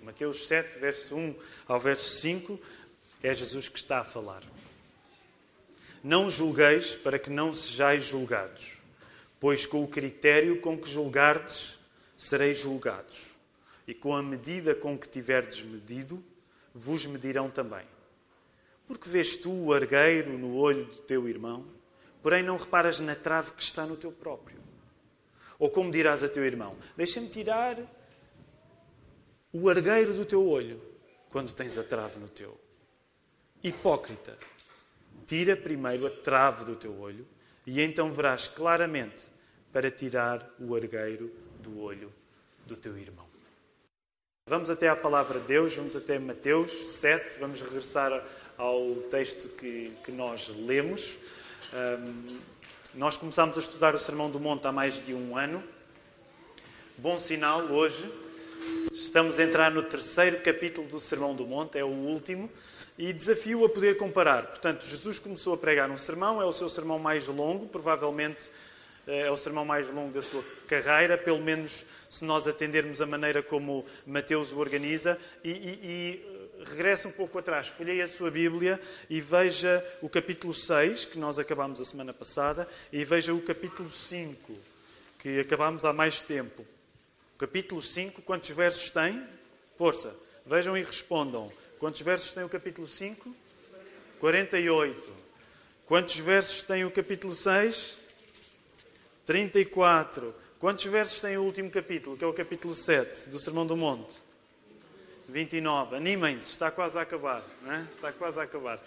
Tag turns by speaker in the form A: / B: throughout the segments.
A: Mateus 7, verso 1 ao verso 5, é Jesus que está a falar. Não julgueis para que não sejais julgados, pois com o critério com que julgardes, sereis julgados. E com a medida com que tiverdes medido, vos medirão também. Porque vês tu o argueiro no olho do teu irmão, porém não reparas na trave que está no teu próprio? Ou como dirás a teu irmão, deixa-me tirar o argueiro do teu olho, quando tens a trave no teu? Hipócrita, tira primeiro a trave do teu olho, e então verás claramente para tirar o argueiro do olho do teu irmão. Vamos até à palavra de Deus, vamos até Mateus 7, vamos regressar ao texto que nós lemos. Nós começámos a estudar o Sermão do Monte há mais de um ano. Bom sinal, hoje estamos a entrar no 3º capítulo do Sermão do Monte, é o último, e desafio a poder comparar. Portanto, Jesus começou a pregar um sermão, é o seu sermão mais longo, provavelmente é o sermão mais longo da sua carreira, pelo menos se nós atendermos a maneira como Mateus o organiza. E regressa um pouco atrás, folheie a sua Bíblia e veja o capítulo 6, que nós acabámos a semana passada, e veja o capítulo 5, que acabámos há mais tempo. O capítulo 5, quantos versos tem? Força, vejam e respondam. Quantos versos tem o capítulo 5? 48. Quantos versos tem o capítulo 6? 34. Quantos versos tem o último capítulo, que é o capítulo 7 do Sermão do Monte? 29. Animem-se, está quase a acabar. Não é? Está quase a acabar.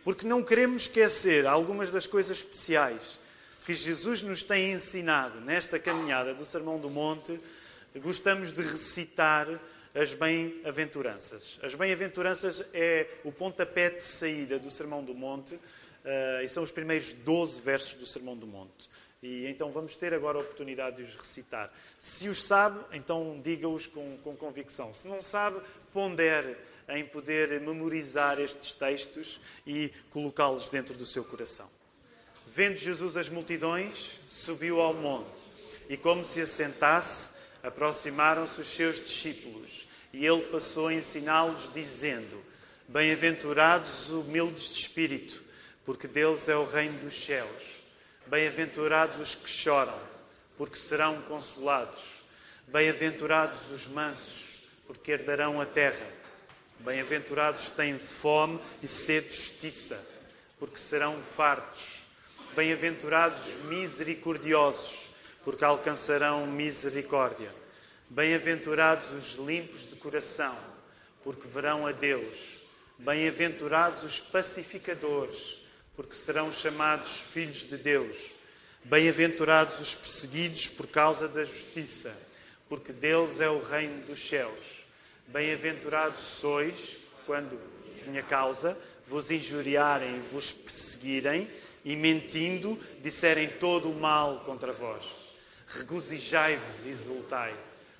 A: Porque não queremos esquecer algumas das coisas especiais que Jesus nos tem ensinado nesta caminhada do Sermão do Monte. Gostamos de recitar as bem-aventuranças. As bem-aventuranças é o pontapé de saída do Sermão do Monte e são os primeiros 12 versos do Sermão do Monte. E então vamos ter agora a oportunidade de os recitar. Se os sabe, então diga-os com convicção. Se não sabe, pondere em poder memorizar estes textos e colocá-los dentro do seu coração. Vendo Jesus as multidões, subiu ao monte e, como se assentasse, aproximaram-se os seus discípulos e ele passou a ensiná-los, dizendo: Bem-aventurados os humildes de espírito, porque deles é o reino dos céus. Bem-aventurados os que choram, porque serão consolados. Bem-aventurados os mansos, porque herdarão a terra. Bem-aventurados os que têm fome e sede de justiça, porque serão fartos. Bem-aventurados os misericordiosos, porque alcançarão misericórdia. Bem-aventurados os limpos de coração, porque verão a Deus. Bem-aventurados os pacificadores, porque serão chamados filhos de Deus. Bem-aventurados os perseguidos por causa da justiça, porque deles é o reino dos céus. Bem-aventurados sois, quando, por minha causa, vos injuriarem e vos perseguirem, e mentindo, disserem todo o mal contra vós. Regozijai-vos e exultai,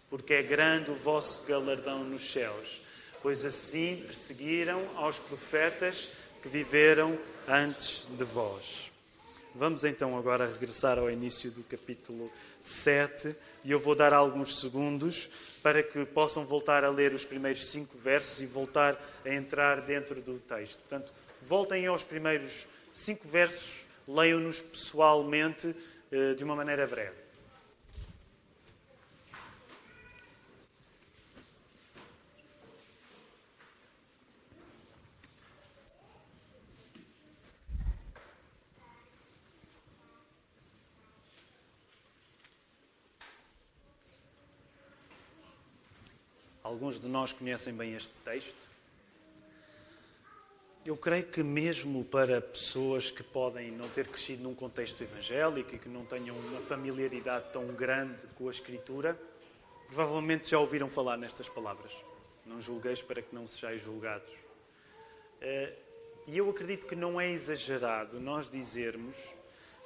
A: porque é grande o vosso galardão nos céus, pois assim perseguiram aos profetas que viveram antes de vós. Vamos então agora regressar ao início do capítulo 7 e eu vou dar alguns segundos para que possam voltar a ler os primeiros 5 versos e voltar a entrar dentro do texto. Portanto, voltem aos primeiros 5 versos, leiam-nos pessoalmente de uma maneira breve. Alguns de nós conhecem bem este texto. Eu creio que mesmo para pessoas que podem não ter crescido num contexto evangélico e que não tenham uma familiaridade tão grande com a Escritura, provavelmente já ouviram falar nestas palavras. Não julgueis para que não sejais julgados. E eu acredito que não é exagerado nós dizermos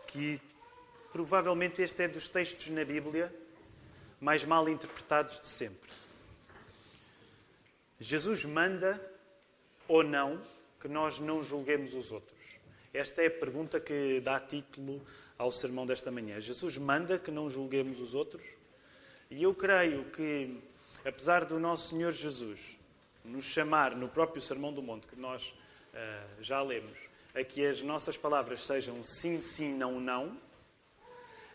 A: que provavelmente este é dos textos na Bíblia mais mal interpretados de sempre. Jesus manda ou não que nós não julguemos os outros? Esta é a pergunta que dá título ao sermão desta manhã. Jesus manda que não julguemos os outros? E eu creio que apesar do nosso Senhor Jesus nos chamar no próprio Sermão do Monte, que nós já lemos, a que as nossas palavras sejam sim, sim, não, não,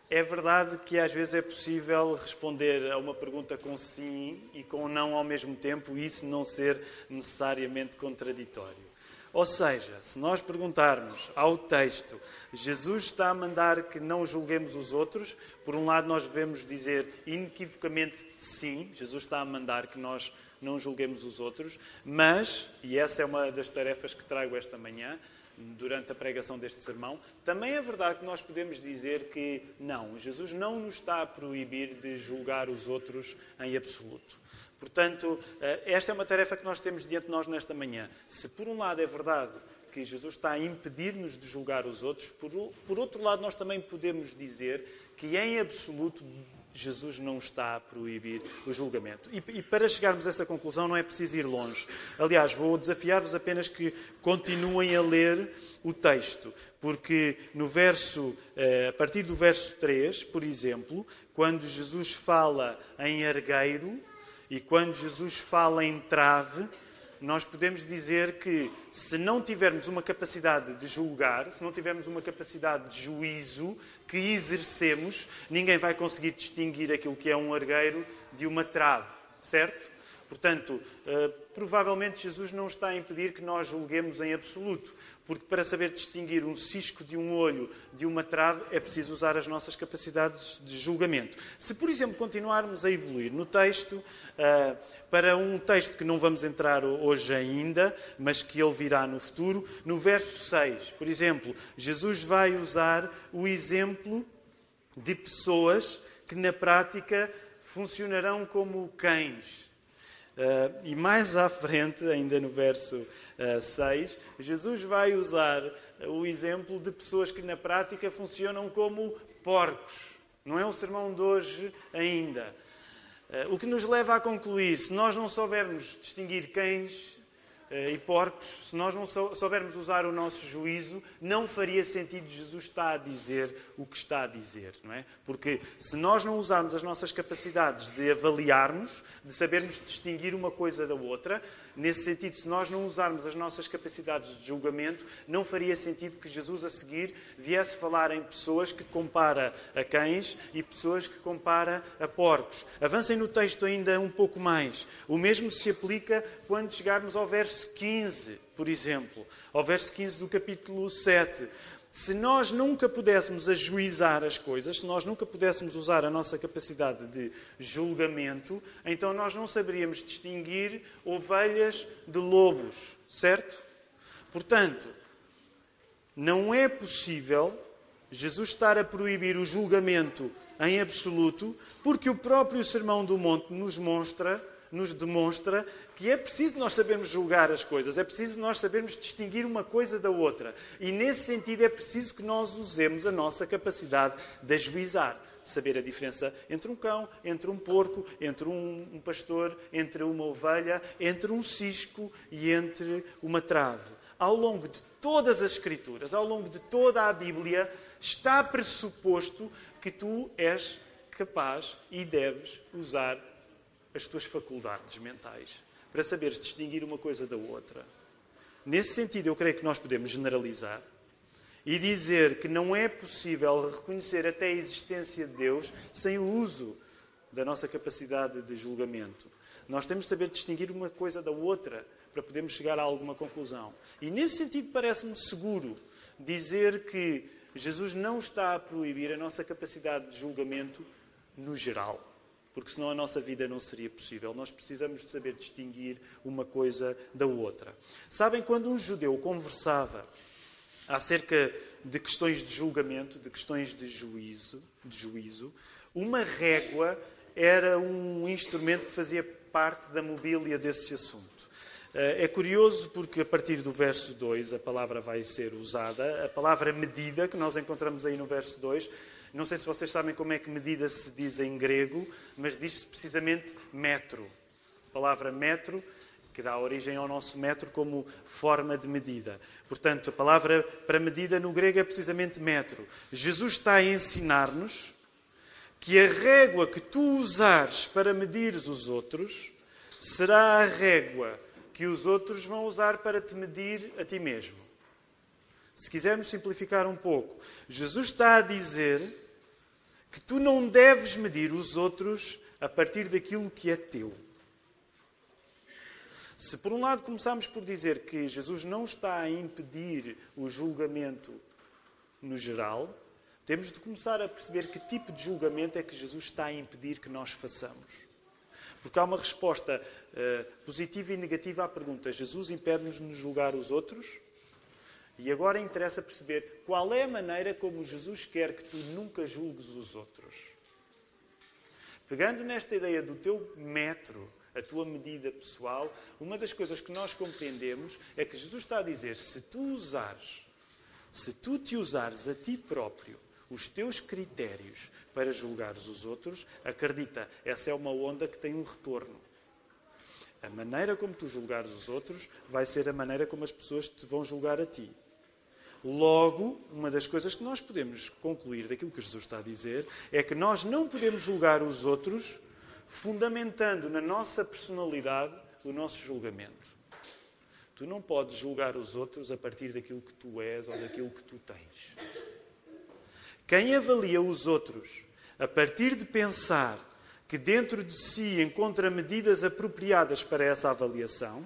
A: é verdade que às vezes é possível responder a uma pergunta com sim e com não ao mesmo tempo e isso não ser necessariamente contraditório. Ou seja, se nós perguntarmos ao texto, Jesus está a mandar que não julguemos os outros, por um lado nós devemos dizer inequivocamente sim, Jesus está a mandar que nós não julguemos os outros, mas, e essa é uma das tarefas que trago esta manhã, durante a pregação deste sermão, também é verdade que nós podemos dizer que não, Jesus não nos está a proibir de julgar os outros em absoluto. Portanto, esta é uma tarefa que nós temos diante de nós nesta manhã. Se por um lado é verdade que Jesus está a impedir-nos de julgar os outros, por outro lado nós também podemos dizer que em absoluto Jesus não está a proibir o julgamento. E para chegarmos a essa conclusão não é preciso ir longe. Aliás, vou desafiar-vos apenas que continuem a ler o texto, porque a partir do verso 3, por exemplo, quando Jesus fala em argueiro e quando Jesus fala em trave, nós podemos dizer que se não tivermos uma capacidade de julgar, se não tivermos uma capacidade de juízo que exercemos, ninguém vai conseguir distinguir aquilo que é um argueiro de uma trave, certo? Portanto, provavelmente Jesus não está a impedir que nós julguemos em absoluto, porque para saber distinguir um cisco de um olho de uma trave é preciso usar as nossas capacidades de julgamento. Se, por exemplo, continuarmos a evoluir no texto, para um texto que não vamos entrar hoje ainda, mas que ele virá no futuro, no verso 6, por exemplo, Jesus vai usar o exemplo de pessoas que na prática funcionarão como cães. E mais à frente, ainda no verso 6, Jesus vai usar o exemplo de pessoas que na prática funcionam como porcos. Não é um sermão de hoje ainda. O que nos leva a concluir, se nós não soubermos distinguir cães e porcos, se nós não soubermos usar o nosso juízo, não faria sentido Jesus estar a dizer o que está a dizer, não é? Porque se nós não usarmos as nossas capacidades de avaliarmos, de sabermos distinguir uma coisa da outra, nesse sentido, se nós não usarmos as nossas capacidades de julgamento, não faria sentido que Jesus a seguir viesse falar em pessoas que compara a cães e pessoas que compara a porcos. Avancem no texto ainda um pouco mais. O mesmo se aplica quando chegarmos ao verso 15, por exemplo, ao verso 15 do capítulo 7. Se nós nunca pudéssemos ajuizar as coisas, se nós nunca pudéssemos usar a nossa capacidade de julgamento, então nós não saberíamos distinguir ovelhas de lobos, certo? Portanto, não é possível Jesus estar a proibir o julgamento em absoluto, porque o próprio Sermão do Monte nos demonstra que é preciso nós sabermos julgar as coisas, é preciso nós sabermos distinguir uma coisa da outra. E nesse sentido é preciso que nós usemos a nossa capacidade de ajuizar. Saber a diferença entre um cão, entre um porco, entre um pastor, entre uma ovelha, entre um cisco e entre uma trave. Ao longo de todas as Escrituras, ao longo de toda a Bíblia, está pressuposto que tu és capaz e deves usar as tuas faculdades mentais para saberes distinguir uma coisa da outra. Nesse sentido, eu creio que nós podemos generalizar e dizer que não é possível reconhecer até a existência de Deus sem o uso da nossa capacidade de julgamento. Nós temos de saber distinguir uma coisa da outra para podermos chegar a alguma conclusão. E nesse sentido parece-me seguro dizer que Jesus não está a proibir a nossa capacidade de julgamento no geral. Porque senão a nossa vida não seria possível. Nós precisamos de saber distinguir uma coisa da outra. Sabem, quando um judeu conversava acerca de questões de julgamento, de questões de juízo, uma régua era um instrumento que fazia parte da mobília desse assunto. É curioso porque a partir do verso 2 a palavra vai ser usada, a palavra medida, que nós encontramos aí no verso 2, não sei se vocês sabem como é que medida se diz em grego, mas diz-se precisamente metro. A palavra metro, que dá origem ao nosso metro como forma de medida. Portanto, a palavra para medida no grego é precisamente metro. Jesus está a ensinar-nos que a régua que tu usares para medires os outros será a régua que os outros vão usar para te medir a ti mesmo. Se quisermos simplificar um pouco, Jesus está a dizer que tu não deves medir os outros a partir daquilo que é teu. Se por um lado começarmos por dizer que Jesus não está a impedir o julgamento no geral, temos de começar a perceber que tipo de julgamento é que Jesus está a impedir que nós façamos. Porque há uma resposta positiva e negativa à pergunta: Jesus impede-nos de julgar os outros? E agora interessa perceber qual é a maneira como Jesus quer que tu nunca julgues os outros. Pegando nesta ideia do teu metro, a tua medida pessoal, uma das coisas que nós compreendemos é que Jesus está a dizer: se tu te usares a ti próprio, os teus critérios para julgares os outros, acredita, essa é uma onda que tem um retorno. A maneira como tu julgares os outros vai ser a maneira como as pessoas te vão julgar a ti. Logo, uma das coisas que nós podemos concluir daquilo que Jesus está a dizer é que nós não podemos julgar os outros fundamentando na nossa personalidade o nosso julgamento. Tu não podes julgar os outros a partir daquilo que tu és ou daquilo que tu tens. Quem avalia os outros a partir de pensar que dentro de si encontra medidas apropriadas para essa avaliação,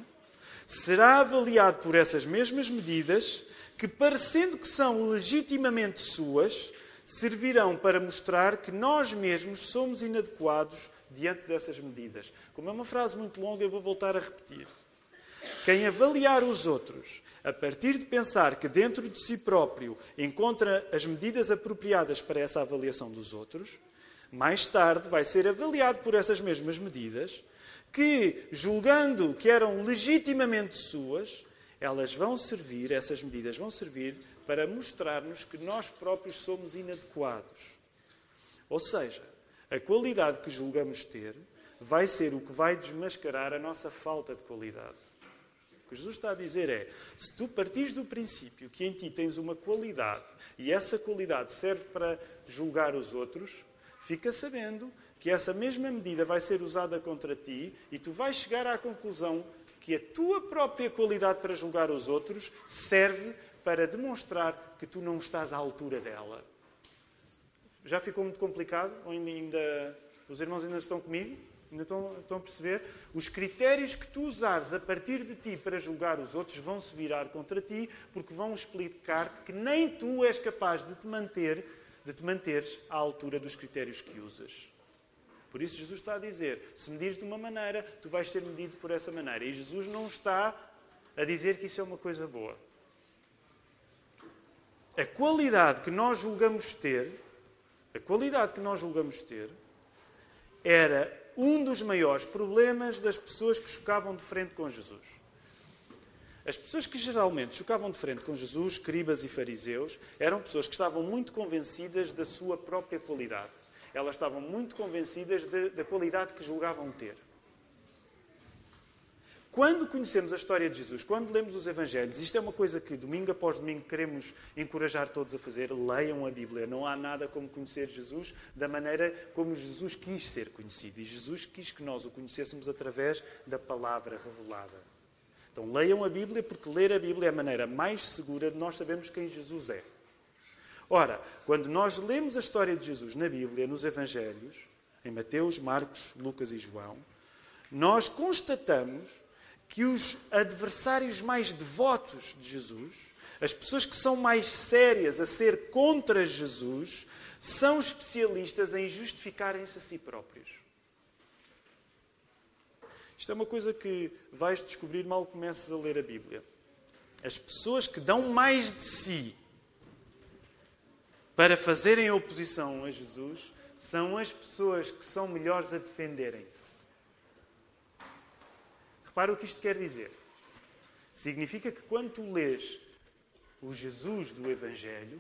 A: será avaliado por essas mesmas medidas que, parecendo que são legitimamente suas, servirão para mostrar que nós mesmos somos inadequados diante dessas medidas. Como é uma frase muito longa, eu vou voltar a repetir. Quem avaliar os outros a partir de pensar que dentro de si próprio encontra as medidas apropriadas para essa avaliação dos outros, mais tarde vai ser avaliado por essas mesmas medidas que, julgando que eram legitimamente suas, essas medidas vão servir para mostrar-nos que nós próprios somos inadequados. Ou seja, a qualidade que julgamos ter vai ser o que vai desmascarar a nossa falta de qualidade. O que Jesus está a dizer é: se tu partires do princípio que em ti tens uma qualidade e essa qualidade serve para julgar os outros, fica sabendo que essa mesma medida vai ser usada contra ti e tu vais chegar à conclusão que a tua própria qualidade para julgar os outros serve para demonstrar que tu não estás à altura dela. Já ficou muito complicado? Ou ainda os irmãos ainda estão comigo? Ainda estão a perceber? Os critérios que tu usares a partir de ti para julgar os outros vão se virar contra ti, porque vão explicar-te que nem tu és capaz de te manteres à altura dos critérios que usas. Por isso Jesus está a dizer: se medires de uma maneira, tu vais ser medido por essa maneira. E Jesus não está a dizer que isso é uma coisa boa. A qualidade que nós julgamos ter era um dos maiores problemas das pessoas que chocavam de frente com Jesus. As pessoas que geralmente chocavam de frente com Jesus, escribas e fariseus, eram pessoas que estavam muito convencidas da sua própria qualidade. Elas estavam muito convencidas da qualidade que julgavam ter. Quando conhecemos a história de Jesus, quando lemos os Evangelhos, isto é uma coisa que domingo após domingo queremos encorajar todos a fazer: leiam a Bíblia. Não há nada como conhecer Jesus da maneira como Jesus quis ser conhecido. E Jesus quis que nós o conhecêssemos através da palavra revelada. Então leiam a Bíblia, porque ler a Bíblia é a maneira mais segura de nós sabermos quem Jesus é. Ora, quando nós lemos a história de Jesus na Bíblia, nos Evangelhos, em Mateus, Marcos, Lucas e João, nós constatamos que os adversários mais devotos de Jesus, as pessoas que são mais sérias a ser contra Jesus, são especialistas em justificarem-se a si próprios. Isto é uma coisa que vais descobrir mal comeces a ler a Bíblia. As pessoas que dão mais de si para fazerem oposição a Jesus são as pessoas que são melhores a defenderem-se. Repara o que isto quer dizer. Significa que quando tu lês o Jesus do Evangelho,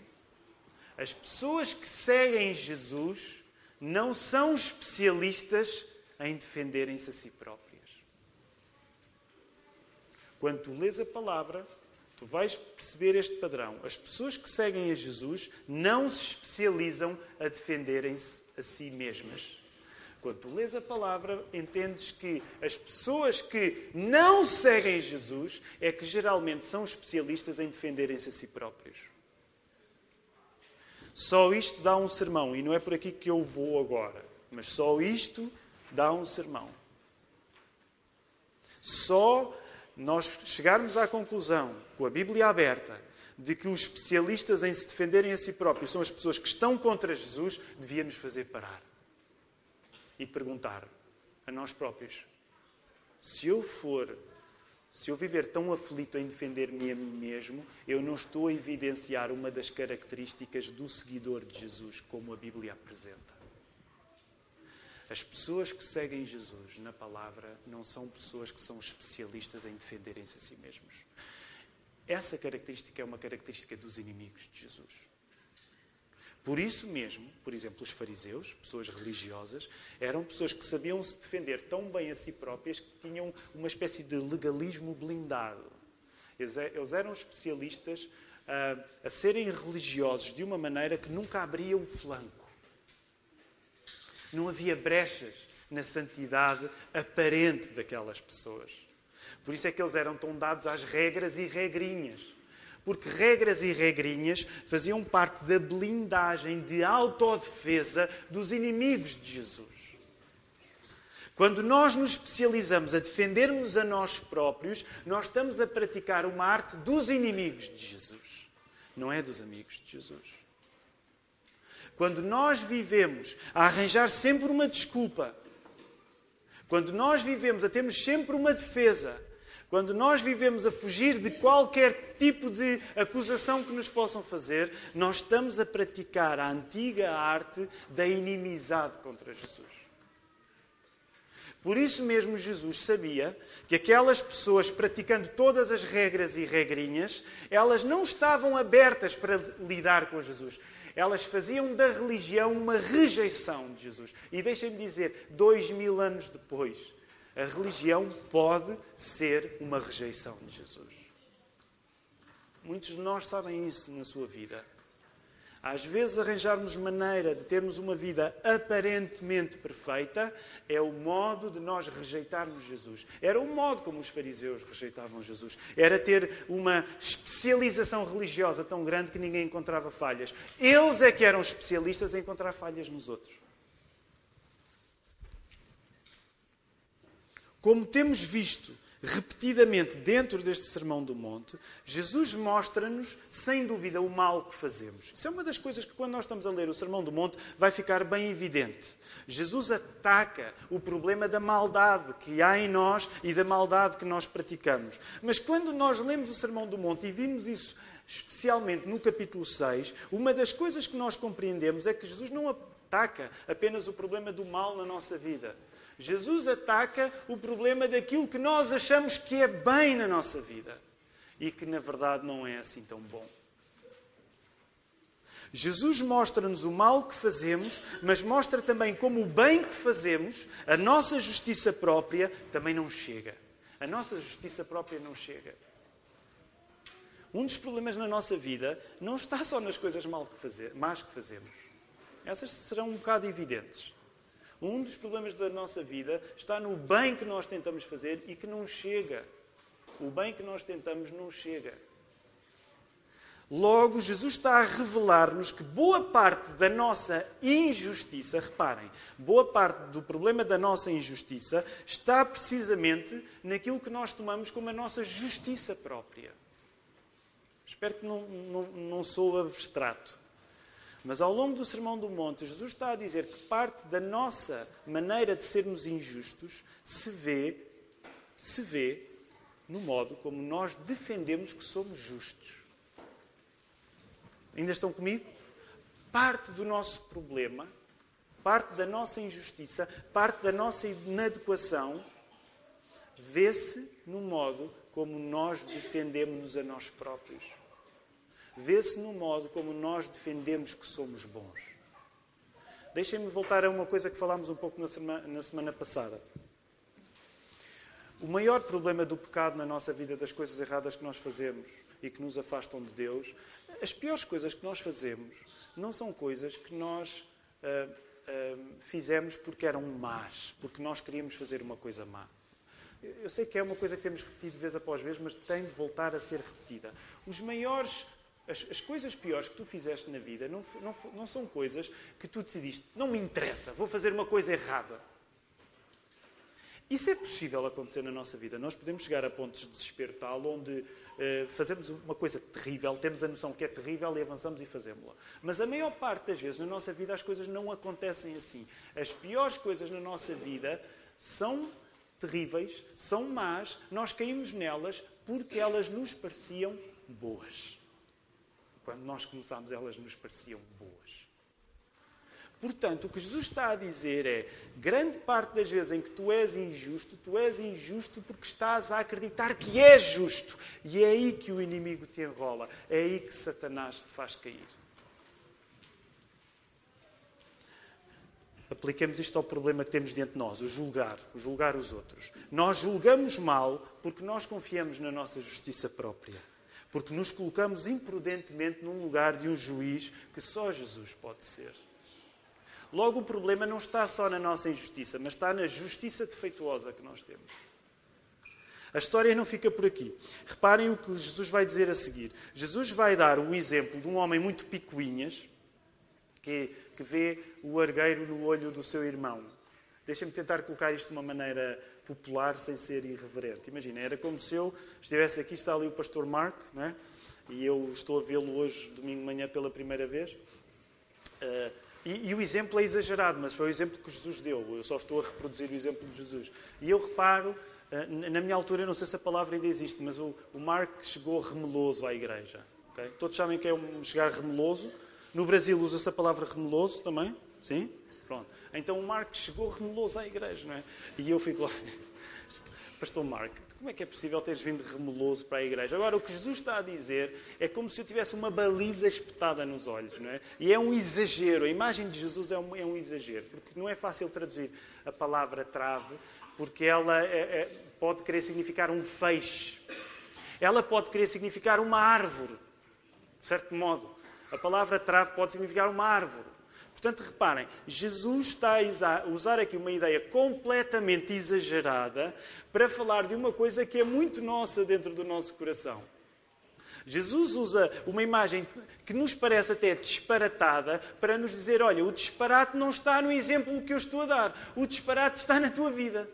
A: as pessoas que seguem Jesus não são especialistas em defenderem-se a si próprias. Quando tu lês a palavra, tu vais perceber este padrão. As pessoas que seguem a Jesus não se especializam a defenderem-se a si mesmas. Quando tu lês a palavra, entendes que as pessoas que não seguem Jesus é que geralmente são especialistas em defenderem-se a si próprios. Só isto dá um sermão, e não é por aqui que eu vou agora, mas só isto dá um sermão. Só nós chegarmos à conclusão, com a Bíblia aberta, de que os especialistas em se defenderem a si próprios são as pessoas que estão contra Jesus, devia-nos fazer parar e perguntar a nós próprios: se eu viver tão aflito em defender-me a mim mesmo, eu não estou a evidenciar uma das características do seguidor de Jesus, como a Bíblia apresenta. As pessoas que seguem Jesus na palavra não são pessoas que são especialistas em defenderem-se a si mesmos. Essa característica é uma característica dos inimigos de Jesus. Por isso mesmo, por exemplo, os fariseus, pessoas religiosas, eram pessoas que sabiam se defender tão bem a si próprias que tinham uma espécie de legalismo blindado. Eles eram especialistas a serem religiosos de uma maneira que nunca abria o flanco. Não havia brechas na santidade aparente daquelas pessoas. Por isso é que eles eram tão dados às regras e regrinhas. Porque regras e regrinhas faziam parte da blindagem de autodefesa dos inimigos de Jesus. Quando nós nos especializamos a defendermos a nós próprios, nós estamos a praticar uma arte dos inimigos de Jesus. Não é dos amigos de Jesus. Quando nós vivemos a arranjar sempre uma desculpa, quando nós vivemos a termos sempre uma defesa, quando nós vivemos a fugir de qualquer tipo de acusação que nos possam fazer, nós estamos a praticar a antiga arte da inimizade contra Jesus. Por isso mesmo Jesus sabia que aquelas pessoas praticando todas as regras e regrinhas, elas não estavam abertas para lidar com Jesus. Elas faziam da religião uma rejeição de Jesus. E deixem-me dizer, 2000 anos depois, a religião pode ser uma rejeição de Jesus. Muitos de nós sabem isso na sua vida. Às vezes arranjarmos maneira de termos uma vida aparentemente perfeita é o modo de nós rejeitarmos Jesus. Era o modo como os fariseus rejeitavam Jesus. Era ter uma especialização religiosa tão grande que ninguém encontrava falhas. Eles é que eram especialistas em encontrar falhas nos outros. Como temos visto repetidamente dentro deste Sermão do Monte, Jesus mostra-nos, sem dúvida, o mal que fazemos. Isso é uma das coisas que, quando nós estamos a ler o Sermão do Monte, vai ficar bem evidente. Jesus ataca o problema da maldade que há em nós e da maldade que nós praticamos. Mas quando nós lemos o Sermão do Monte e vimos isso, especialmente no capítulo 6, uma das coisas que nós compreendemos é que Jesus não ataca apenas o problema do mal na nossa vida. Jesus ataca o problema daquilo que nós achamos que é bem na nossa vida e que, na verdade, não é assim tão bom. Jesus mostra-nos o mal que fazemos, mas mostra também como o bem que fazemos, a nossa justiça própria, também não chega. A nossa justiça própria não chega. Um dos problemas na nossa vida não está só nas coisas más que fazemos. Essas serão um bocado evidentes. Um dos problemas da nossa vida está no bem que nós tentamos fazer e que não chega. O bem que nós tentamos não chega. Logo, Jesus está a revelar-nos que boa parte da nossa injustiça, reparem, boa parte do problema da nossa injustiça está precisamente naquilo que nós tomamos como a nossa justiça própria. Espero que não sou abstrato. Mas ao longo do Sermão do Monte, Jesus está a dizer que parte da nossa maneira de sermos injustos se vê no modo como nós defendemos que somos justos. Ainda estão comigo? Parte do nosso problema, parte da nossa injustiça, parte da nossa inadequação, vê-se no modo como nós defendemos-nos a nós próprios. Vê-se no modo como nós defendemos que somos bons. Deixem-me voltar a uma coisa que falámos um pouco na semana passada. O maior problema do pecado na nossa vida, das coisas erradas que nós fazemos e que nos afastam de Deus, as piores coisas que nós fazemos não são coisas que nós fizemos porque eram más, porque nós queríamos fazer uma coisa má. Eu sei que é uma coisa que temos repetido vez após vez, mas tem de voltar a ser repetida. As coisas piores que tu fizeste na vida não são coisas que tu decidiste, não me interessa, vou fazer uma coisa errada. Isso é possível acontecer na nossa vida. Nós podemos chegar a pontos de desespero tal, onde fazemos uma coisa terrível, temos a noção que é terrível e avançamos e fazemos-la. Mas a maior parte das vezes na nossa vida as coisas não acontecem assim. As piores coisas na nossa vida são terríveis, são más, nós caímos nelas porque elas nos pareciam boas. Quando nós começámos, elas nos pareciam boas. Portanto, o que Jesus está a dizer é, grande parte das vezes em que tu és injusto porque estás a acreditar que és justo. E é aí que o inimigo te enrola. É aí que Satanás te faz cair. Apliquemos isto ao problema que temos diante de nós, o julgar os outros. Nós julgamos mal porque nós confiamos na nossa justiça própria. Porque nos colocamos imprudentemente num lugar de um juiz que só Jesus pode ser. Logo, o problema não está só na nossa injustiça, mas está na justiça defeituosa que nós temos. A história não fica por aqui. Reparem o que Jesus vai dizer a seguir. Jesus vai dar o exemplo de um homem muito picuinhas, que vê o argueiro no olho do seu irmão. Deixem-me tentar colocar isto de uma maneira popular, sem ser irreverente. Imagina, era como se eu estivesse aqui, está ali o pastor Mark, não é? E eu estou a vê-lo hoje, domingo de manhã, pela primeira vez. E o exemplo é exagerado, mas foi o exemplo que Jesus deu. Eu só estou a reproduzir o exemplo de Jesus. E eu reparo, na minha altura, eu não sei se a palavra ainda existe, mas o Mark chegou remeloso à igreja. Okay? Todos sabem que é chegar remeloso. No Brasil usa-se a palavra remeloso também? Sim? Pronto. Então o Mark chegou remeloso à igreja, não é? E eu fico lá, pastor Mark, como é que é possível teres vindo remeloso para a igreja? Agora, o que Jesus está a dizer é como se eu tivesse uma baliza espetada nos olhos, não é? E é um exagero. A imagem de Jesus é um exagero, porque não é fácil traduzir a palavra trave, porque ela pode querer significar um feixe. Ela pode querer significar uma árvore, de certo modo. A palavra trave pode significar uma árvore. Portanto, reparem, Jesus está a usar aqui uma ideia completamente exagerada para falar de uma coisa que é muito nossa dentro do nosso coração. Jesus usa uma imagem que nos parece até disparatada para nos dizer, olha, o disparate não está no exemplo que eu estou a dar. O disparate está na tua vida.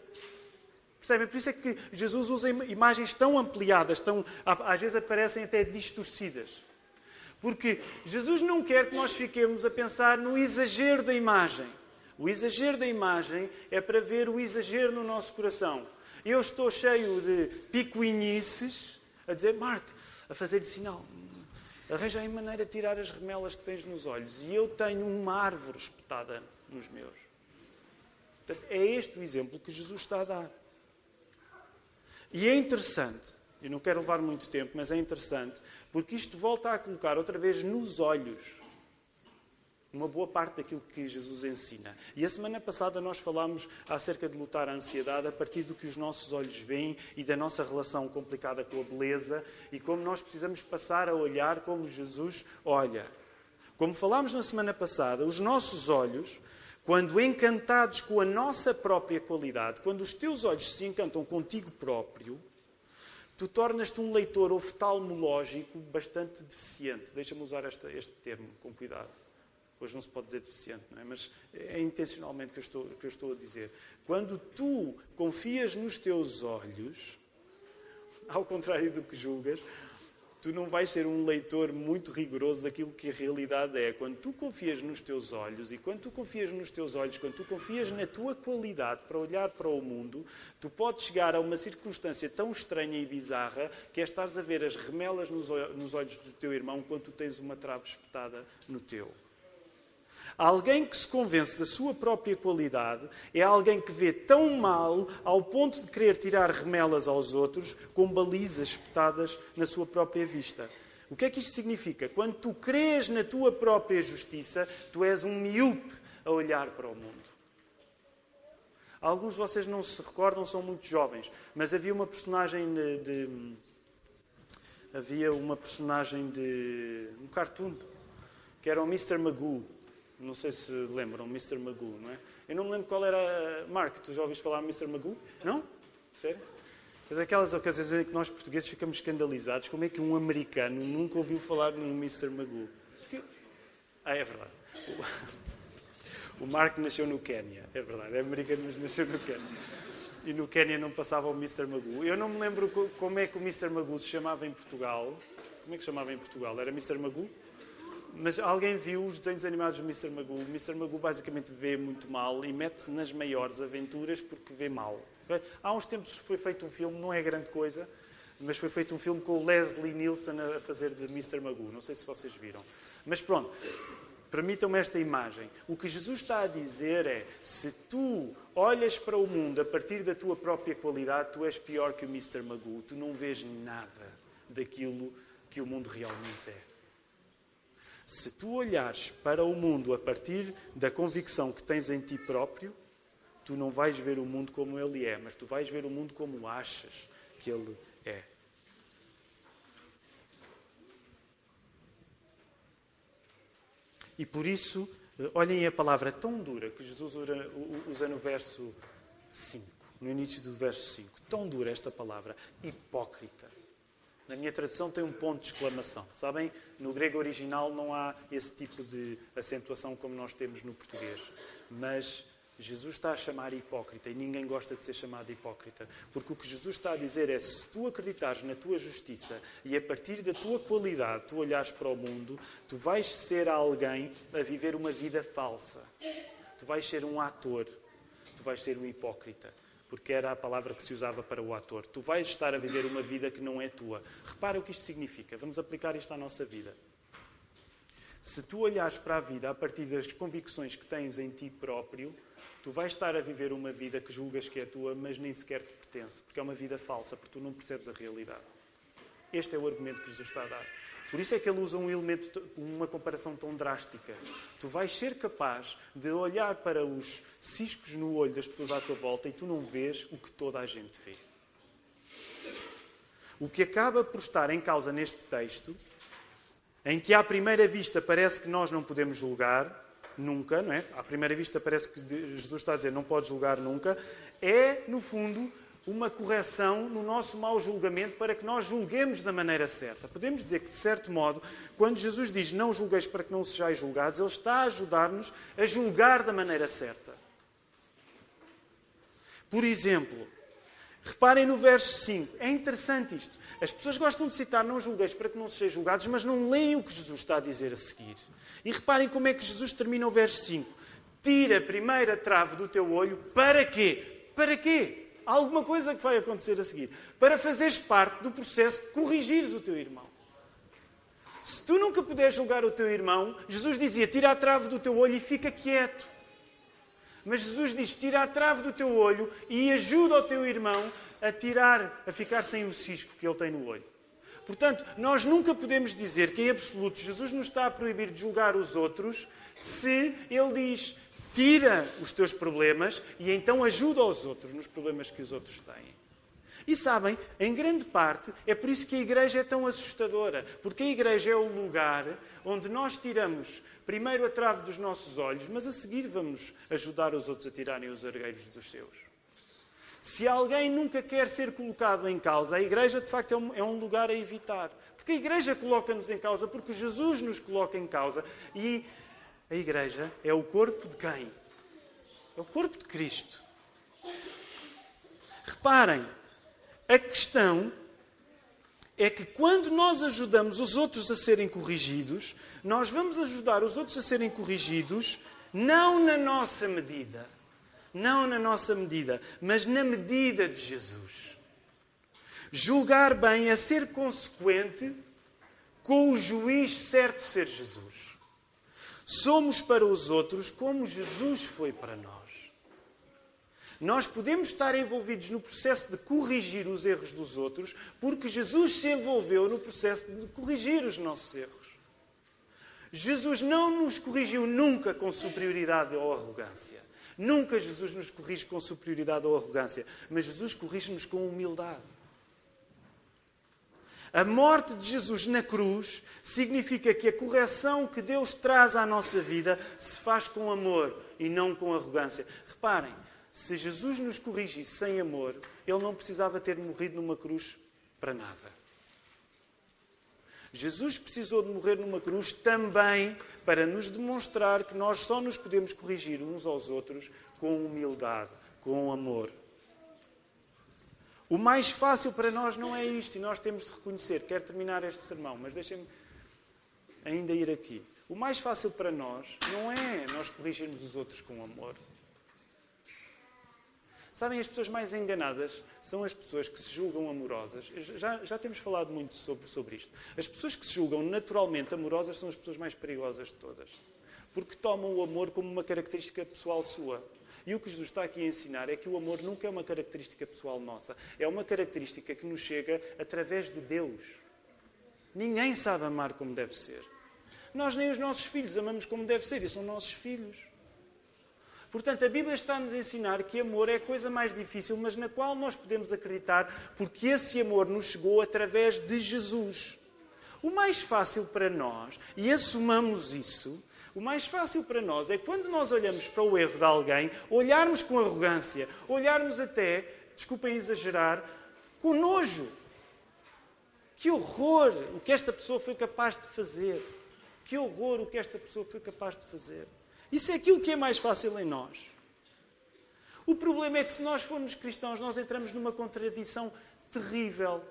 A: Percebem? Por isso é que Jesus usa imagens tão ampliadas, às vezes aparecem até distorcidas. Porque Jesus não quer que nós fiquemos a pensar no exagero da imagem. O exagero da imagem é para ver o exagero no nosso coração. Eu estou cheio de picuinhices a dizer, Mark, a fazer-lhe sinal. Arranja aí maneira de tirar as remelas que tens nos olhos. E eu tenho uma árvore espetada nos meus. Portanto, é este o exemplo que Jesus está a dar. E é interessante. Eu não quero levar muito tempo, mas é interessante, porque isto volta a colocar outra vez nos olhos uma boa parte daquilo que Jesus ensina. E a semana passada nós falámos acerca de lutar a ansiedade a partir do que os nossos olhos veem e da nossa relação complicada com a beleza e como nós precisamos passar a olhar como Jesus olha. Como falámos na semana passada, os nossos olhos, quando encantados com a nossa própria qualidade, quando os teus olhos se encantam contigo próprio, tu tornas-te um leitor oftalmológico bastante deficiente. Deixa-me usar este termo com cuidado. Hoje não se pode dizer deficiente, não é? Mas é intencionalmente que eu estou a dizer. Quando tu confias nos teus olhos, ao contrário do que julgas, tu não vais ser um leitor muito rigoroso daquilo que a realidade é. Quando tu confias nos teus olhos, e quando tu confias nos teus olhos, quando tu confias na tua qualidade para olhar para o mundo, tu podes chegar a uma circunstância tão estranha e bizarra que é estares a ver as remelas nos olhos do teu irmão quando tu tens uma trave espetada no teu. Alguém que se convence da sua própria qualidade é alguém que vê tão mal ao ponto de querer tirar remelas aos outros com balizas espetadas na sua própria vista. O que é que isto significa? Quando tu crês na tua própria justiça, tu és um miúpe a olhar para o mundo. Alguns de vocês não se recordam, são muito jovens, mas havia uma personagem de um cartoon, que era o Mr. Magoo. Não sei se lembram, Mr. Magoo, não é? Eu não me lembro qual era... Mark, tu já ouviste falar Mr. Magoo? Não? Sério? É daquelas ocasiões em que nós portugueses ficamos escandalizados. Como é que um americano nunca ouviu falar no Mr. Magoo? É verdade. O Mark nasceu no Quénia. É verdade, é americano, mas nasceu no Quénia. E no Quénia não passava o Mr. Magoo. Eu não me lembro como é que o Mr. Magoo se chamava em Portugal. Como é que se chamava em Portugal? Era Mr. Magoo? Mas alguém viu os desenhos animados do Mr. Magoo. O Mr. Magoo basicamente vê muito mal e mete-se nas maiores aventuras porque vê mal. Há uns tempos foi feito um filme, não é grande coisa, mas foi feito um filme com o Leslie Nielsen a fazer de Mr. Magoo. Não sei se vocês viram. Mas pronto, permitam-me esta imagem. O que Jesus está a dizer é, se tu olhas para o mundo a partir da tua própria qualidade, tu és pior que o Mr. Magoo. Tu não vês nada daquilo que o mundo realmente é. Se tu olhares para o mundo a partir da convicção que tens em ti próprio, tu não vais ver o mundo como ele é, mas tu vais ver o mundo como achas que ele é. E por isso, olhem a palavra tão dura que Jesus usa no verso 5, no início do verso 5. Tão dura esta palavra, hipócrita. Na minha tradução tem um ponto de exclamação. Sabem, no grego original não há esse tipo de acentuação como nós temos no português. Mas Jesus está a chamar hipócrita e ninguém gosta de ser chamado hipócrita. Porque o que Jesus está a dizer é, se tu acreditares na tua justiça e a partir da tua qualidade tu olhares para o mundo, tu vais ser alguém a viver uma vida falsa. Tu vais ser um ator. Tu vais ser um hipócrita. Porque era a palavra que se usava para o ator. Tu vais estar a viver uma vida que não é tua. Repara o que isto significa. Vamos aplicar isto à nossa vida. Se tu olhares para a vida a partir das convicções que tens em ti próprio, tu vais estar a viver uma vida que julgas que é tua, mas nem sequer te pertence. Porque é uma vida falsa, porque tu não percebes a realidade. Este é o argumento que Jesus está a dar. Por isso é que ele usa uma comparação tão drástica. Tu vais ser capaz de olhar para os ciscos no olho das pessoas à tua volta e tu não vês o que toda a gente vê. O que acaba por estar em causa neste texto, em que à primeira vista parece que nós não podemos julgar nunca, não é? À primeira vista parece que Jesus está a dizer não podes julgar nunca, é, no fundo, uma correção no nosso mau julgamento para que nós julguemos da maneira certa. Podemos dizer que, de certo modo, quando Jesus diz não julgueis para que não sejais julgados, Ele está a ajudar-nos a julgar da maneira certa. Por exemplo, reparem no verso 5. É interessante isto. As pessoas gostam de citar não julgueis para que não sejais julgados, mas não leem o que Jesus está a dizer a seguir. E reparem como é que Jesus termina o verso 5. Tira a primeira trave do teu olho. Para quê? Para quê? Há alguma coisa que vai acontecer a seguir. Para fazeres parte do processo de corrigires o teu irmão. Se tu nunca puderes julgar o teu irmão, Jesus dizia, tira a trave do teu olho e fica quieto. Mas Jesus diz, tira a trave do teu olho e ajuda o teu irmão a ficar sem o cisco que ele tem no olho. Portanto, nós nunca podemos dizer que, em absoluto, Jesus nos está a proibir de julgar os outros se Ele diz, tira os teus problemas e então ajuda os outros nos problemas que os outros têm. E sabem, em grande parte, é por isso que a igreja é tão assustadora. Porque a igreja é o lugar onde nós tiramos primeiro a trave dos nossos olhos, mas a seguir vamos ajudar os outros a tirarem os argueiros dos seus. Se alguém nunca quer ser colocado em causa, a igreja, de facto, é um lugar a evitar. Porque a igreja coloca-nos em causa, porque Jesus nos coloca em causa. E a igreja é o corpo de quem? É o corpo de Cristo. Reparem, a questão é que quando nós ajudamos os outros a serem corrigidos, nós vamos ajudar os outros a serem corrigidos não na nossa medida. Não na nossa medida, mas na medida de Jesus. Julgar bem é ser consequente com o juiz certo ser Jesus. Somos para os outros como Jesus foi para nós. Nós podemos estar envolvidos no processo de corrigir os erros dos outros porque Jesus se envolveu no processo de corrigir os nossos erros. Jesus não nos corrigiu nunca com superioridade ou arrogância. Nunca Jesus nos corrige com superioridade ou arrogância, mas Jesus corrige-nos com humildade. A morte de Jesus na cruz significa que a correção que Deus traz à nossa vida se faz com amor e não com arrogância. Reparem, se Jesus nos corrigisse sem amor, Ele não precisava ter morrido numa cruz para nada. Jesus precisou de morrer numa cruz também para nos demonstrar que nós só nos podemos corrigir uns aos outros com humildade, com amor. O mais fácil para nós não é isto, e nós temos de reconhecer. Quero terminar este sermão, mas deixem-me ainda ir aqui. O mais fácil para nós não é nós corrigirmos os outros com amor. Sabem, as pessoas mais enganadas são as pessoas que se julgam amorosas. Já temos falado muito sobre isto. As pessoas que se julgam naturalmente amorosas são as pessoas mais perigosas de todas. Porque tomam o amor como uma característica pessoal sua. E o que Jesus está aqui a ensinar é que o amor nunca é uma característica pessoal nossa. É uma característica que nos chega através de Deus. Ninguém sabe amar como deve ser. Nós nem os nossos filhos amamos como deve ser. E são nossos filhos. Portanto, a Bíblia está-nos a ensinar que amor é a coisa mais difícil, mas na qual nós podemos acreditar, porque esse amor nos chegou através de Jesus. O mais fácil para nós, e assumamos isso, o mais fácil para nós é quando nós olhamos para o erro de alguém, olharmos com arrogância, olharmos até, desculpem exagerar, com nojo. Que horror o que esta pessoa foi capaz de fazer. Que horror o que esta pessoa foi capaz de fazer. Isso é aquilo que é mais fácil em nós. O problema é que se nós formos cristãos, nós entramos numa contradição terrível,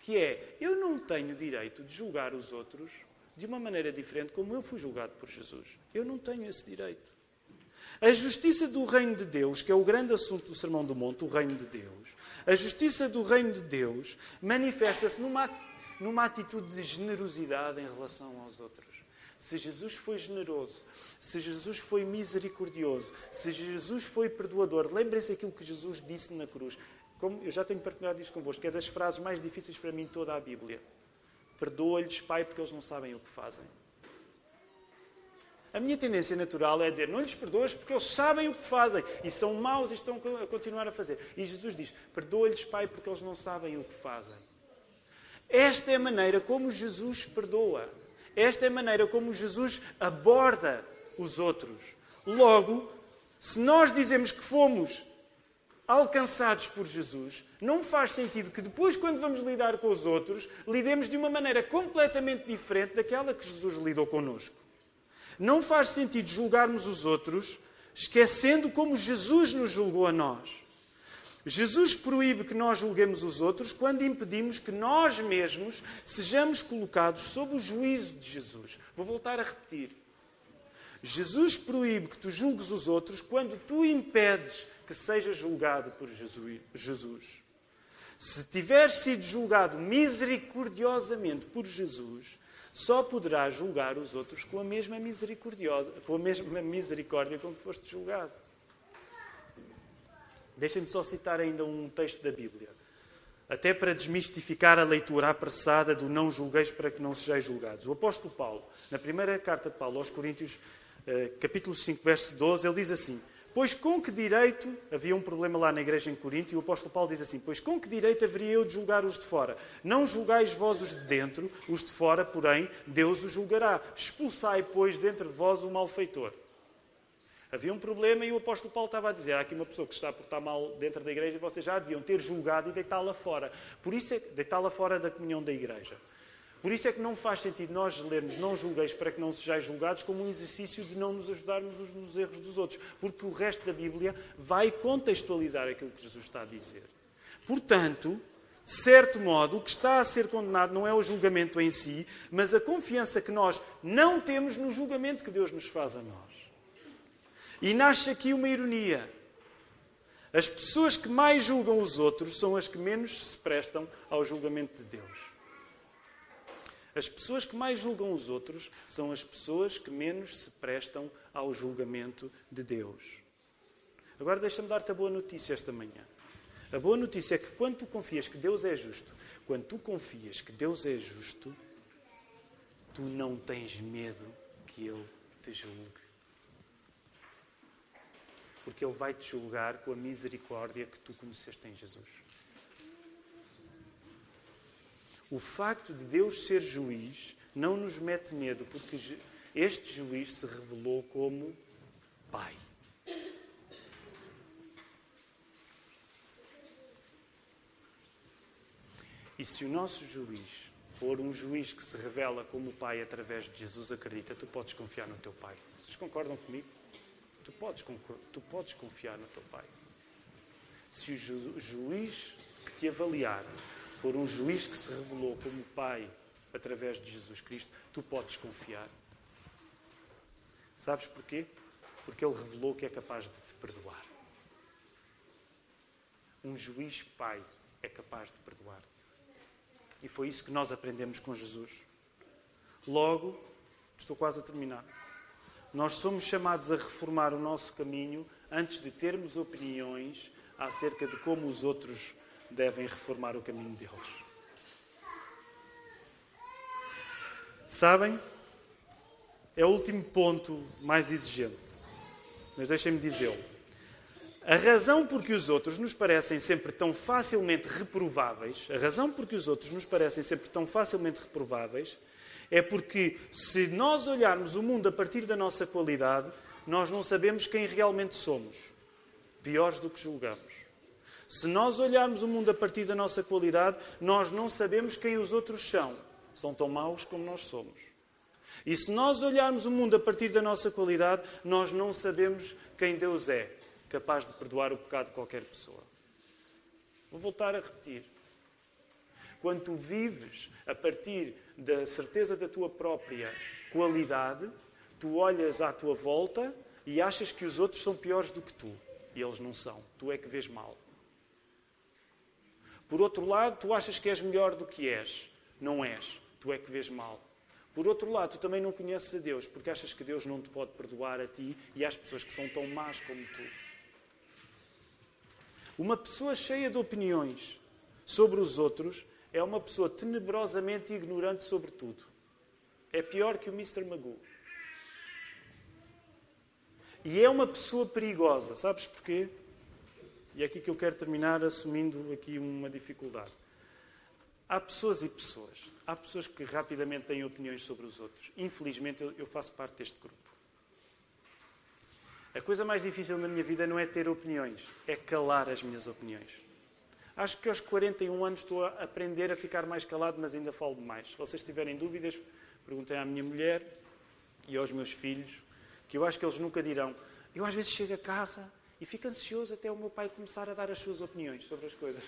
A: que é, eu não tenho direito de julgar os outros de uma maneira diferente como eu fui julgado por Jesus. Eu não tenho esse direito. A justiça do reino de Deus, que é o grande assunto do Sermão do Monte, o reino de Deus, a justiça do reino de Deus manifesta-se numa atitude de generosidade em relação aos outros. Se Jesus foi generoso, se Jesus foi misericordioso, se Jesus foi perdoador, lembrem-se aquilo que Jesus disse na cruz. Como eu já tenho partilhado isto convosco, que é das frases mais difíceis para mim em toda a Bíblia. Perdoa-lhes, Pai, porque eles não sabem o que fazem. A minha tendência natural é dizer, não lhes perdoas porque eles sabem o que fazem e são maus e estão a continuar a fazer. E Jesus diz, perdoa-lhes, Pai, porque eles não sabem o que fazem. Esta é a maneira como Jesus perdoa. Esta é a maneira como Jesus aborda os outros. Logo, se nós dizemos que fomos alcançados por Jesus, não faz sentido que depois, quando vamos lidar com os outros, lidemos de uma maneira completamente diferente daquela que Jesus lidou connosco. Não faz sentido julgarmos os outros esquecendo como Jesus nos julgou a nós. Jesus proíbe que nós julguemos os outros quando impedimos que nós mesmos sejamos colocados sob o juízo de Jesus. Vou voltar a repetir. Jesus proíbe que tu julgues os outros quando tu impedes que sejas julgado por Jesus. Se tiveres sido julgado misericordiosamente por Jesus, só poderás julgar os outros com a mesma misericórdia com que foste julgado. Deixem-me só citar ainda um texto da Bíblia. Até para desmistificar a leitura apressada do não julgueis para que não sejais julgados. O apóstolo Paulo, na primeira carta de Paulo aos Coríntios, capítulo 5, verso 12, ele diz assim, pois com que direito, havia um problema lá na igreja em Corinto, e o apóstolo Paulo diz assim, pois com que direito haveria eu de julgar os de fora? Não julgais vós os de dentro, os de fora, porém, Deus os julgará. Expulsai, pois, dentre de vós o malfeitor. Havia um problema e o apóstolo Paulo estava a dizer, há aqui uma pessoa que está a portar mal dentro da igreja e vocês já deviam ter julgado e deitá-la fora. Por isso é deitá-la fora da comunhão da igreja. Por isso é que não faz sentido nós lermos não julgueis para que não sejais julgados como um exercício de não nos ajudarmos uns nos erros dos outros. Porque o resto da Bíblia vai contextualizar aquilo que Jesus está a dizer. Portanto, de certo modo, o que está a ser condenado não é o julgamento em si, mas a confiança que nós não temos no julgamento que Deus nos faz a nós. E nasce aqui uma ironia. As pessoas que mais julgam os outros são as que menos se prestam ao julgamento de Deus. As pessoas que mais julgam os outros são as pessoas que menos se prestam ao julgamento de Deus. Agora deixa-me dar-te a boa notícia esta manhã. A boa notícia é que quando tu confias que Deus é justo, quando tu confias que Deus é justo, tu não tens medo que Ele te julgue. Porque Ele vai te julgar com a misericórdia que tu conheceste em Jesus. O facto de Deus ser juiz não nos mete medo, porque este juiz se revelou como Pai. E se o nosso juiz for um juiz que se revela como Pai através de Jesus, acredita, tu podes confiar no teu Pai. Vocês concordam comigo? Tu podes confiar no teu Pai. Se o juiz que te avaliar for um juiz que se revelou como Pai através de Jesus Cristo, tu podes confiar. Sabes porquê? Porque Ele revelou que é capaz de te perdoar. Um juiz Pai é capaz de perdoar. E foi isso que nós aprendemos com Jesus. Logo, estou quase a terminar, nós somos chamados a reformar o nosso caminho antes de termos opiniões acerca de como os outros devem reformar o caminho deles. Sabem? É o último ponto mais exigente. Mas deixem-me dizê-lo. A razão por que os outros nos parecem sempre tão facilmente reprováveis, é porque se nós olharmos o mundo a partir da nossa qualidade, nós não sabemos quem realmente somos, piores do que julgamos. Se nós olharmos o mundo a partir da nossa qualidade, nós não sabemos quem os outros são tão maus como nós somos. E se nós olharmos o mundo a partir da nossa qualidade, nós não sabemos quem Deus é, capaz de perdoar o pecado de qualquer pessoa. Vou voltar a repetir. Quando tu vives a partir da certeza da tua própria qualidade, tu olhas à tua volta e achas que os outros são piores do que tu. E eles não são. Tu é que vês mal. Por outro lado, tu achas que és melhor do que és. Não és. Tu é que vês mal. Por outro lado, tu também não conheces a Deus, porque achas que Deus não te pode perdoar a ti e às pessoas que são tão más como tu. Uma pessoa cheia de opiniões sobre os outros é uma pessoa tenebrosamente ignorante sobre tudo. É pior que o Mr. Magoo. E é uma pessoa perigosa. Sabes porquê? E é aqui que eu quero terminar assumindo aqui uma dificuldade. Há pessoas e pessoas. Há pessoas que rapidamente têm opiniões sobre os outros. Infelizmente, eu faço parte deste grupo. A coisa mais difícil na minha vida não é ter opiniões, é calar as minhas opiniões. Acho que aos 41 anos estou a aprender a ficar mais calado, mas ainda falo demais. Se vocês tiverem dúvidas, perguntem à minha mulher e aos meus filhos, que eu acho que eles nunca dirão. Eu às vezes chego a casa e fico ansioso até o meu pai começar a dar as suas opiniões sobre as coisas.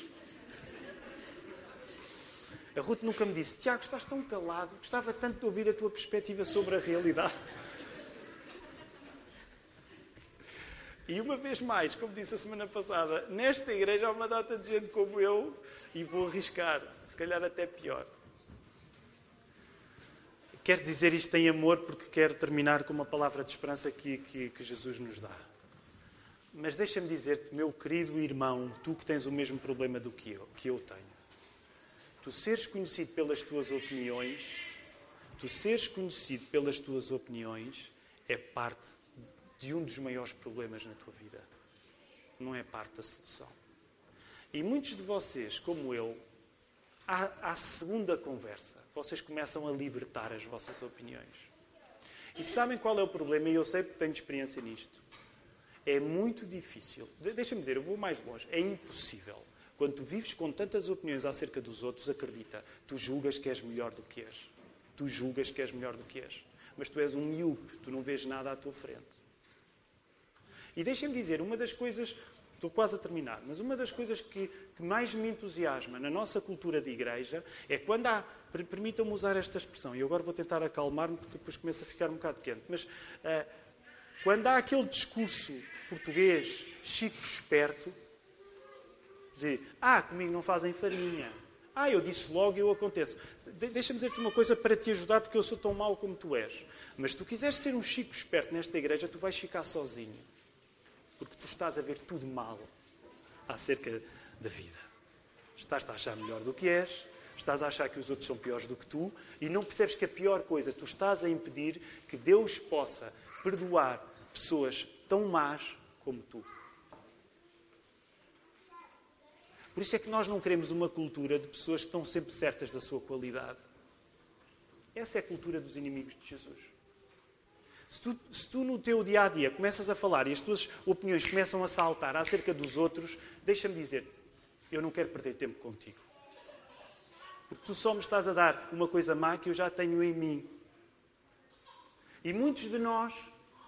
A: A Ruth nunca me disse, Tiago, estás tão calado, gostava tanto de ouvir a tua perspectiva sobre a realidade. E uma vez mais, como disse a semana passada, nesta igreja há uma data de gente como eu e vou arriscar, se calhar até pior. Quero dizer isto em amor porque quero terminar com uma palavra de esperança que Jesus nos dá. Mas deixa-me dizer-te, meu querido irmão, tu que tens o mesmo problema do que eu tenho. Tu seres conhecido pelas tuas opiniões é parte de um dos maiores problemas na tua vida. Não é parte da solução. E muitos de vocês, como eu, à segunda conversa, vocês começam a libertar as vossas opiniões. E sabem qual é o problema? E eu sei porque tenho experiência nisto. É muito difícil. Deixa-me dizer, eu vou mais longe. É impossível. Quando tu vives com tantas opiniões acerca dos outros, acredita, tu julgas que és melhor do que és. Tu julgas que és melhor do que és. Mas tu és um míope, tu não vês nada à tua frente. E deixem-me dizer, uma das coisas, estou quase a terminar, mas uma das coisas que mais me entusiasma na nossa cultura de igreja é quando há, permitam-me usar esta expressão, e eu agora vou tentar acalmar-me porque depois começa a ficar um bocado quente, mas quando há aquele discurso português chico esperto, de, comigo não fazem farinha. Eu disse logo e eu aconteço. Deixa-me dizer-te uma coisa para te ajudar, porque eu sou tão mau como tu és. Mas se tu quiseres ser um chico esperto nesta igreja, tu vais ficar sozinho. Porque tu estás a ver tudo mal acerca da vida. Estás a achar melhor do que és, estás a achar que os outros são piores do que tu, e não percebes que a pior coisa, tu estás a impedir que Deus possa perdoar pessoas tão más como tu. Por isso é que nós não queremos uma cultura de pessoas que estão sempre certas da sua qualidade. Essa é a cultura dos inimigos de Jesus. Se tu no teu dia-a-dia começas a falar e as tuas opiniões começam a saltar acerca dos outros, deixa-me dizer, eu não quero perder tempo contigo. Porque tu só me estás a dar uma coisa má que eu já tenho em mim. E muitos de nós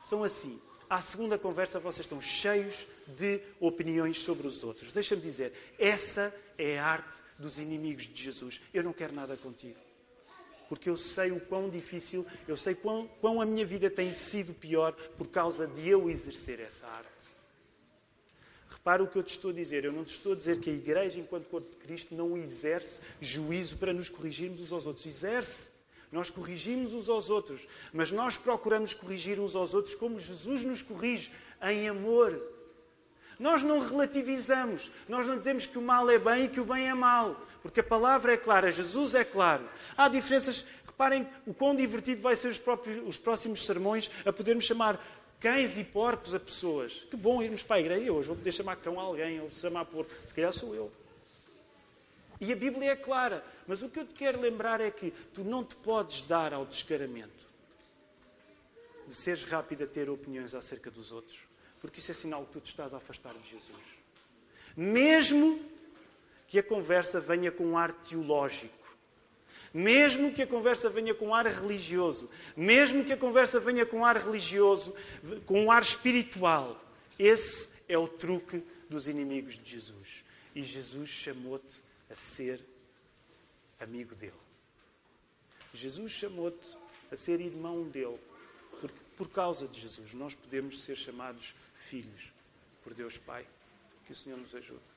A: são assim. À segunda conversa vocês estão cheios de opiniões sobre os outros. Deixa-me dizer, essa é a arte dos inimigos de Jesus. Eu não quero nada contigo. Porque eu sei o quão difícil, eu sei quão a minha vida tem sido pior por causa de eu exercer essa arte. Repara o que eu te estou a dizer. Eu não te estou a dizer que a Igreja, enquanto corpo de Cristo, não exerce juízo para nos corrigirmos uns aos outros. Exerce. Nós corrigimos uns aos outros, mas nós procuramos corrigir uns aos outros como Jesus nos corrige, em amor. Nós não relativizamos, nós não dizemos que o mal é bem e que o bem é mal, porque a palavra é clara, Jesus é claro. Há diferenças, reparem o quão divertido vai ser os próximos sermões a podermos chamar cães e porcos a pessoas. Que bom irmos para a igreja hoje, vou poder chamar cão a alguém, ou chamar porco, se calhar sou eu. E a Bíblia é clara, mas o que eu te quero lembrar é que tu não te podes dar ao descaramento de seres rápido a ter opiniões acerca dos outros, porque isso é sinal que tu te estás a afastar de Jesus. Mesmo que a conversa venha com um ar teológico, mesmo que a conversa venha com um ar religioso, mesmo que a conversa venha com um ar religioso, com um ar espiritual, esse é o truque dos inimigos de Jesus. E Jesus chamou-te a ser amigo dele. Jesus chamou-te a ser irmão dele. Porque por causa de Jesus nós podemos ser chamados filhos por Deus Pai. Que o Senhor nos ajude.